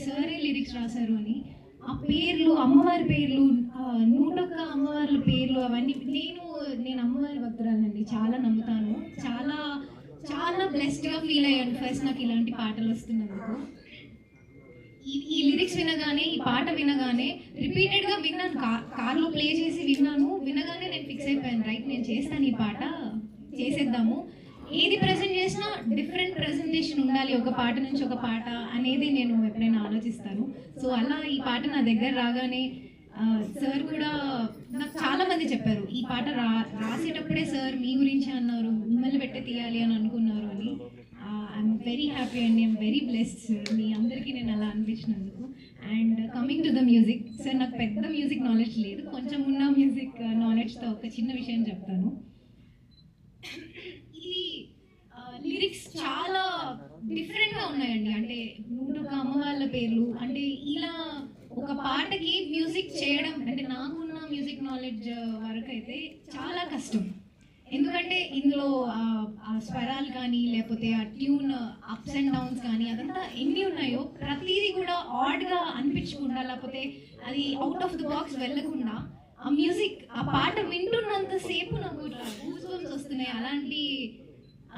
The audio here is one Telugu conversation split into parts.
సారే లిరిక్స్ రాశారు అని. ఆ పేర్లు, అమ్మవారి పేర్లు, 101 అమ్మవార్ల పేర్లు అవన్నీ నేను అమ్మవారి భక్తురాలండి, చాలా నమ్ముతాను. చాలా చాలా బ్లెస్డ్గా ఫీల్ అయ్యాను ఫస్ట్ నాకు ఇలాంటి పాటలు వస్తున్నందుకు. ఈ లిరిక్స్ వినగానే, ఈ పాట వినగానే రిపీటెడ్గా విన్నాను, కార్లో ప్లే చేసి వినగానే నేను ఫిక్స్ అయిపోయాను, రైట్ నేను చేస్తాను, ఈ పాట చేసేద్దాము. ఏది ప్రజెంట్ చేసినా డిఫరెంట్ ప్రజెంటేషన్ ఉండాలి, ఒక పాట నుంచి ఒక పాట అనేది నేను ఎప్పుడైనా ఆలోచిస్తాను. సో అలా ఈ పాట నా దగ్గర రాగానే సార్ కూడా నాకు చాలా మంది చెప్పారు, ఈ పాట రాసేటప్పుడే సార్ మీ గురించి అన్నారు, మిమ్మల్ని పెట్టే తీయాలి అని అనుకున్నారు అని. I'm very happy and I'm very blessed sir, మీ అందరికీ నేను అలా అనిపించినందుకు. And coming to the music, sir నాకు పెద్ద మ్యూజిక్ నాలెడ్జ్ లేదు, కొంచెం ఉన్న మ్యూజిక్ నాలెడ్జ్తో ఒక చిన్న విషయం చెప్తాను. ఇది లిరిక్స్ చాలా డిఫరెంట్గా ఉన్నాయండి. అంటే 101 అమ్మవాళ్ళ పేర్లు, అంటే ఇలా ఒక పాటకి మ్యూజిక్ చేయడం అంటే నాకున్న మ్యూజిక్ నాలెడ్జ్ వరకు అయితే చాలా కష్టం. ఎందుకంటే ఇందులో ఆ స్వరాలు కానీ, లేకపోతే ఆ ట్యూన్ అప్స్ అండ్ డౌన్స్ కానీ, అదంతా ఎన్ని ఉన్నాయో ప్రతిదీ కూడా ఆడ్గా అనిపించకుండా, లేకపోతే అది అవుట్ ఆఫ్ ద బాక్స్ వెళ్ళకుండా ఆ మ్యూజిక్, ఆ పాట వింటున్నంతసేపు నాకు ఇట్లా గూస్ బంప్స్ వస్తున్నాయి. అలాంటి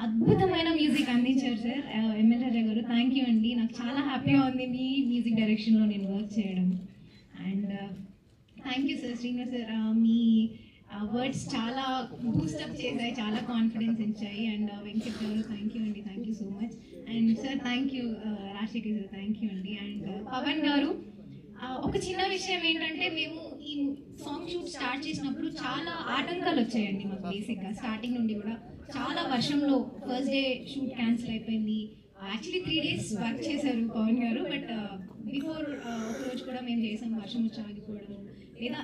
అద్భుతమైన మ్యూజిక్ అందించారు సార్ ఎంఎల్ రాజా గారు. థ్యాంక్ యూ అండి, నాకు చాలా హ్యాపీగా ఉంది మీ మ్యూజిక్ డైరెక్షన్లో నేను వర్క్ చేయడం. And thank you sir Srinivas sir, me words చాలా బూస్టప్ చేశాయి, చాలా కాన్ఫిడెన్స్ ఇచ్చాయి. అండ్ వెంకట్ గారు థ్యాంక్ యూ అండి, thank you so much. And sir thank you, Rajasekhar sir thank you అండి. అండ్ పవన్ గారు, ఒక చిన్న విషయం ఏంటంటే, మేము ఈ సాంగ్ షూట్ స్టార్ట్ చేసినప్పుడు చాలా ఆటంకాలు వచ్చాయండి మాకు. బేసిక్గా స్టార్టింగ్ నుండి కూడా చాలా వర్షంలో ఫస్ట్ డే షూట్ క్యాన్సిల్ అయిపోయింది. యాక్చువల్లీ 3 days వర్క్ చేశారు పవన్ గారు, బట్ బిఫోర్ ఒక రోజు కూడా మేము చేసాం, వర్షం వచ్చి ఆగిపోవడం లేదా